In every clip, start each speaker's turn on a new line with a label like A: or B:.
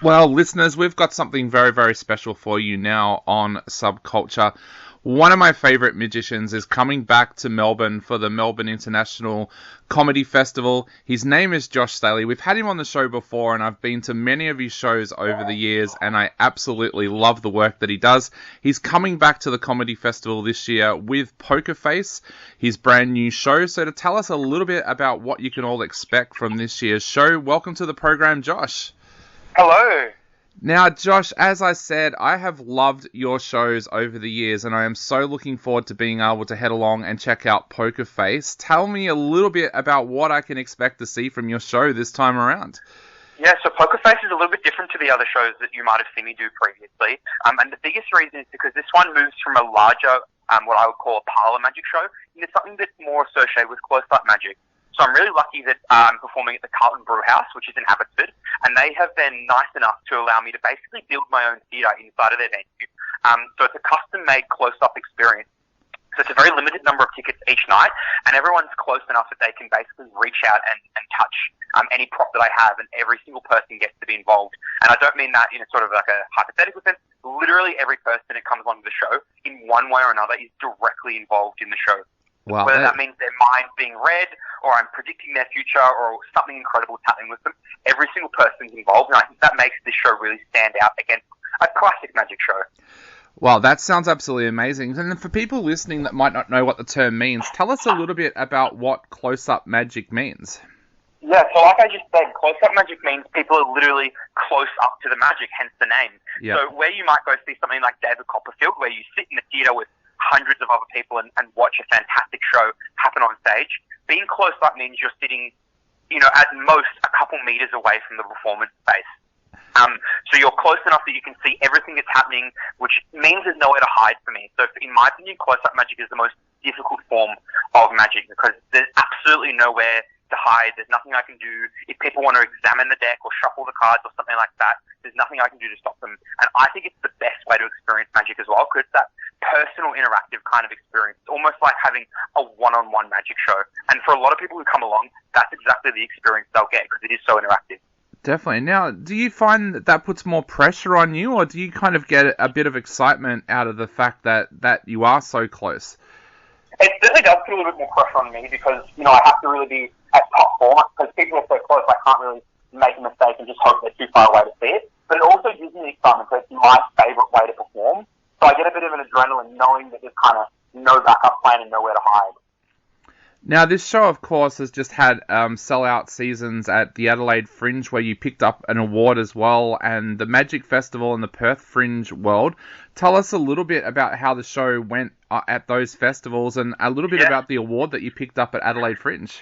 A: Well, listeners, we've got something very, very special for you now on Subculture. One of my favourite magicians is coming back to Melbourne for the Melbourne International Comedy Festival. His name is Josh Staley. We've had him on the show before, and I've been to many of his shows over the years, and I absolutely love the work that he does. He's coming back to the Comedy Festival this year with Poker Face, his brand new show. So to tell us a little bit about what you can all expect from this year's show, welcome to the program, Josh.
B: Hello.
A: Now, Josh, as I said, I have loved your shows over the years, and I am so looking forward to being able to head along and check out Poker Face. Tell me a little bit about what I can expect to see from your show this time around.
B: Yeah, so Poker Face is a little bit different to the other shows that you might have seen me do previously. And the biggest reason is because this one moves from a larger, what I would call a parlour magic show, into something that's more associated with close-up magic. So I'm really lucky that I'm performing at the Carlton Brew House, which is in Abbotsford, and they have been nice enough to allow me to basically build my own theatre inside of their venue. So it's a custom-made close-up experience. So it's a very limited number of tickets each night, and everyone's close enough that they can basically reach out and touch any prop that I have, and every single person gets to be involved. And I don't mean that in a sort of like a hypothetical sense. Literally every person that comes onto the show, in one way or another, is directly involved in the show.
A: Wow,
B: Whether that means their mind being read, or I'm predicting their future, or something incredible is happening with them, every single person's involved, and I think that makes this show really stand out against a classic magic show.
A: Well, that sounds absolutely amazing. And for people listening that might not know what the term means, tell us a little bit about what close-up magic means.
B: Yeah, so like I just said, close-up magic means people are literally close up to the magic, hence the name.
A: Yep.
B: So where you might go see something like David Copperfield, where you sit in the theatre with hundreds of other people and watch a fantastic show happen on stage, being close up means you're sitting, at most a couple metres away from the performance space. So you're close enough that you can see everything that's happening, which means there's nowhere to hide for me. So in my opinion, close-up magic is the most difficult form of magic because there's absolutely nowhere to hide. There's nothing I can do. If people want to examine the deck or shuffle the cards or something like that, there's nothing I can do to stop them. And I think it's the best way to experience magic as well, because it's that personal, interactive kind of experience. It's almost like having a one-on-one magic show. And for a lot of people who come along, that's exactly the experience they'll get because it is so interactive.
A: Definitely. Now, do you find that puts more pressure on you, or do you kind of get a bit of excitement out of the fact that you are so close?
B: It certainly does put a little bit more pressure on me because, I have to really be at top form because people are so close I can't really make a mistake and just hope they're too far away to see it. But it also gives me excitement because it's my favourite way to perform. So I get a bit of an adrenaline knowing that there's kind of no backup plan and nowhere to hide.
A: Now, this show, of course, has just had sellout seasons at the Adelaide Fringe, where you picked up an award as well, and the Magic Festival and the Perth Fringe World. Tell us a little bit about how the show went at those festivals, and a little bit about the award that you picked up at Adelaide Fringe.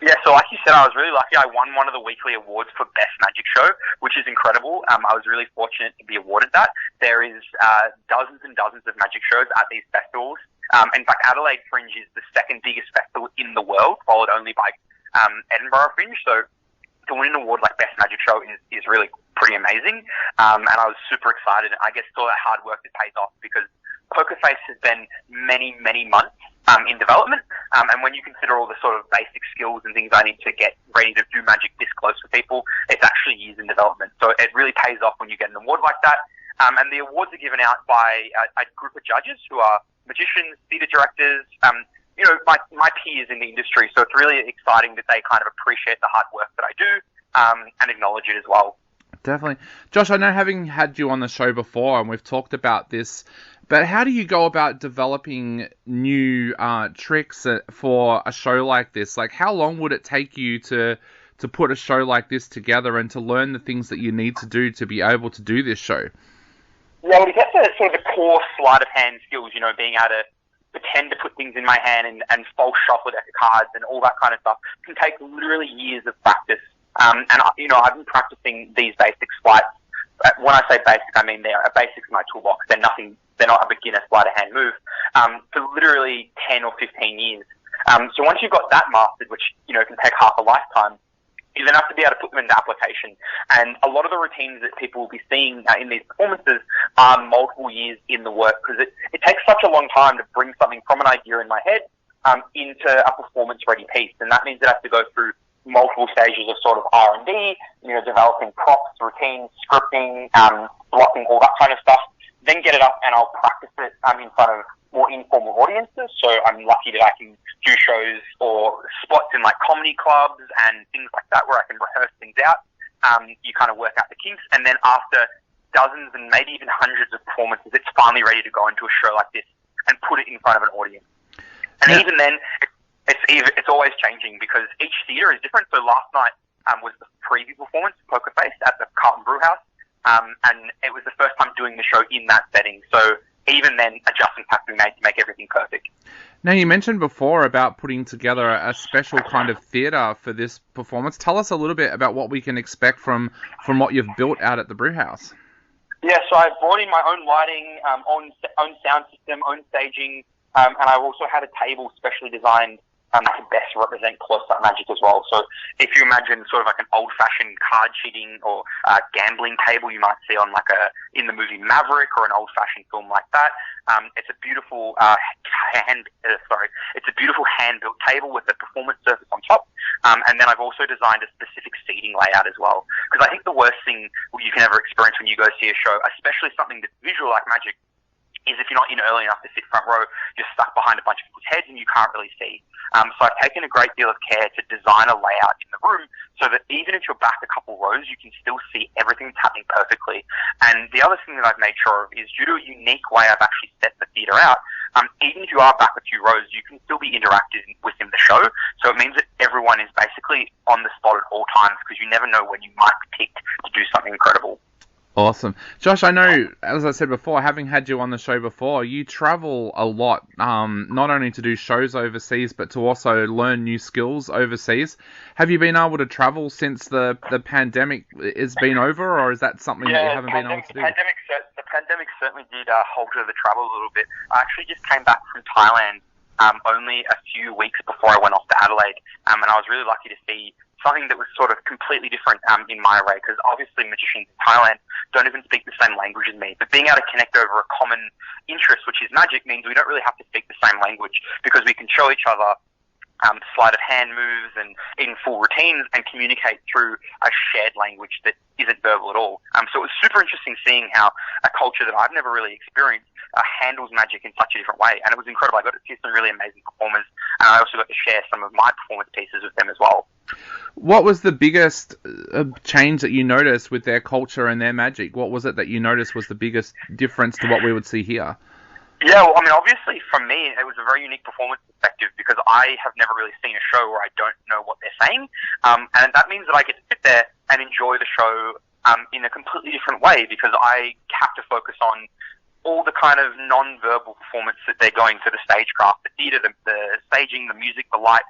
B: Yeah, so like you said, I was really lucky. I won one of the weekly awards for Best Magic Show, which is incredible. I was really fortunate to be awarded that. There is dozens and dozens of magic shows at these festivals. In fact, Adelaide Fringe is the second biggest festival in the world, followed only by Edinburgh Fringe. So to win an award like Best Magic Show is really pretty amazing. And I was super excited. I guess all that hard work that pays off because Poker Face has been many, many months in development. And when you consider all the sort of basic skills and things I need to get ready to do magic this close for people, it's actually years in development. So it really pays off when you get an award like that. And the awards are given out by a group of judges who are magicians, theatre directors, my peers in the industry. So it's really exciting that they kind of appreciate the hard work that I do and acknowledge it as well.
A: Definitely. Josh, I know having had you on the show before and we've talked about this, but how do you go about developing new tricks for a show like this? Like, how long would it take you to put a show like this together and to learn the things that you need to do to be able to do this show?
B: Yeah, well, to get to sort of the core sleight of hand skills, being able to pretend to put things in my hand and false shuffle a deck of cards and all that kind of stuff can take literally years of practice. And I've been practicing these basic sleights. When I say basic, I mean they're a basics in my toolbox. They're not a beginner sleight of hand move for literally 10 or 15 years. So once you've got that mastered, which can take half a lifetime, you then have to be able to put them into application. And a lot of the routines that people will be seeing in these performances are multiple years in the work because it takes such a long time to bring something from an idea in my head into a performance-ready piece. And that means that I have to go through multiple stages of sort of R&D, developing props, routines, scripting, blocking, all that kind of stuff. Then get it up and I'll practice it in front of more informal audiences. So I'm lucky that I can do shows or spots in like comedy clubs and things like that where I can rehearse things out. You kind of work out the kinks, and then after dozens and maybe even hundreds of performances, it's finally ready to go into a show like this and put it in front of an audience. And even then, it's always changing because each theatre is different. So last night was the preview performance, Poker Face, at the Carlton Brewhouse, and it was the first time doing the show in that setting. So even then, adjustments have to be made to make everything perfect.
A: Now, you mentioned before about putting together a special kind of theatre for this performance. Tell us a little bit about what we can expect from what you've built out at the Brewhouse.
B: Yeah, so I brought in my own lighting, own sound system, own staging, and I also had a table specially designed to best represent close-up magic as well. So if you imagine sort of like an old-fashioned card cheating or gambling table you might see on in the movie Maverick or an old-fashioned film like that, it's a beautiful hand-built table with a performance surface on top. And then I've also designed a specific seating layout as well. Because I think the worst thing you can ever experience when you go see a show, especially something that's visual like magic, is if you're not in early enough to sit front row, you're stuck behind a bunch of people's heads and you can't really see. So I've taken a great deal of care to design a layout in the room so that even if you're back a couple rows, you can still see everything that's happening perfectly. And the other thing that I've made sure of is due to a unique way I've actually set the theatre out, even if you are back a few rows, you can still be interactive within the show. So it means that everyone is basically on the spot at all times because you never know when you might be picked to do something incredible.
A: Awesome. Josh, I know, as I said before, having had you on the show before, you travel a lot, not only to do shows overseas, but to also learn new skills overseas. Have you been able to travel since the pandemic has been over, or is that something that you haven't been able to do?
B: The pandemic certainly did halter the travel a little bit. I actually just came back from Thailand only a few weeks before I went off to Adelaide, and I was really lucky to see something that was sort of completely different in my way, because obviously magicians in Thailand don't even speak the same language as me. But being able to connect over a common interest, which is magic, means we don't really have to speak the same language because we can show each other sleight of hand moves and in full routines and communicate through a shared language that isn't verbal at all. So it was super interesting seeing how a culture that I've never really experienced handles magic in such a different way. And it was incredible. I got to see some really amazing performers, and I also got to share some of my performance pieces with them as well.
A: What was the biggest change that you noticed with their culture and their magic? What was it that you noticed was the biggest difference to what we would see here?
B: Yeah, well, I mean, obviously, from me, it was a very unique performance perspective because I have never really seen a show where I don't know what they're saying. And that means that I get to sit there and enjoy the show in a completely different way because I have to focus on all the kind of non-verbal performance that they're going to the stagecraft, the theatre, the staging, the music, the light,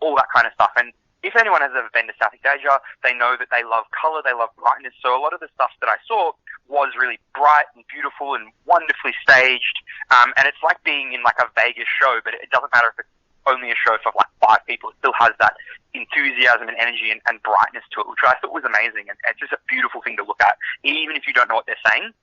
B: all that kind of stuff. And if anyone has ever been to Southeast Asia, they know that they love colour, they love brightness. So a lot of the stuff that I saw was really bright and beautiful and wonderfully staged. And it's like being in like a Vegas show, but it doesn't matter if it's only a show for like 5 people. It still has that enthusiasm and energy and brightness to it, which I thought was amazing. And it's just a beautiful thing to look at. Even if you don't know what they're saying,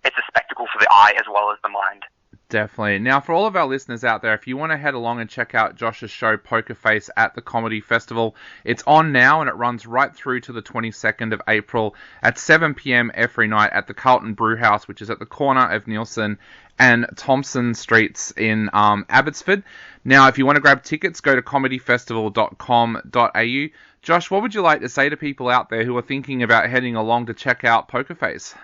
B: it's a spectacle for the eye as well as the mind.
A: Definitely. Now, for all of our listeners out there, if you want to head along and check out Josh's show, Poker Face, at the Comedy Festival, it's on now and it runs right through to the 22nd of April at 7 p.m. every night at the Carlton Brewhouse, which is at the corner of Nielsen and Thompson Streets in Abbotsford. Now, if you want to grab tickets, go to comedyfestival.com.au. Josh, what would you like to say to people out there who are thinking about heading along to check out Poker Face?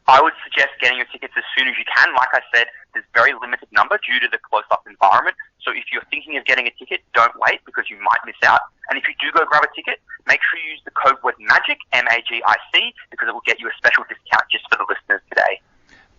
B: I would suggest getting your tickets as soon as you can. Like I said, there's very limited number due to the close-up environment. So if you're thinking of getting a ticket, don't wait because you might miss out. And if you do go grab a ticket, make sure you use the code word MAGIC, MAGIC, because it will get you a special discount just for the listeners today.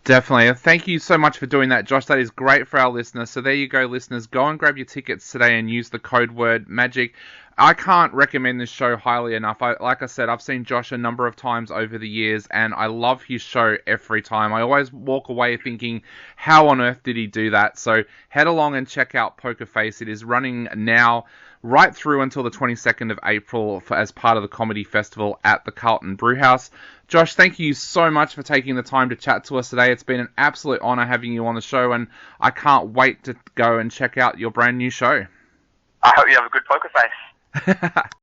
A: Definitely. Thank you so much for doing that, Josh. That is great for our listeners. So there you go, listeners. Go and grab your tickets today and use the code word MAGIC. I can't recommend this show highly enough. Like I said, I've seen Josh a number of times over the years, and I love his show every time. I always walk away thinking, how on earth did he do that? So head along and check out Poker Face. It is running now right through until the 22nd of April as part of the Comedy Festival at the Carlton Brewhouse. Josh, thank you so much for taking the time to chat to us today. It's been an absolute honour having you on the show, and I can't wait to go and check out your brand new show.
B: I hope you have a good Poker Face.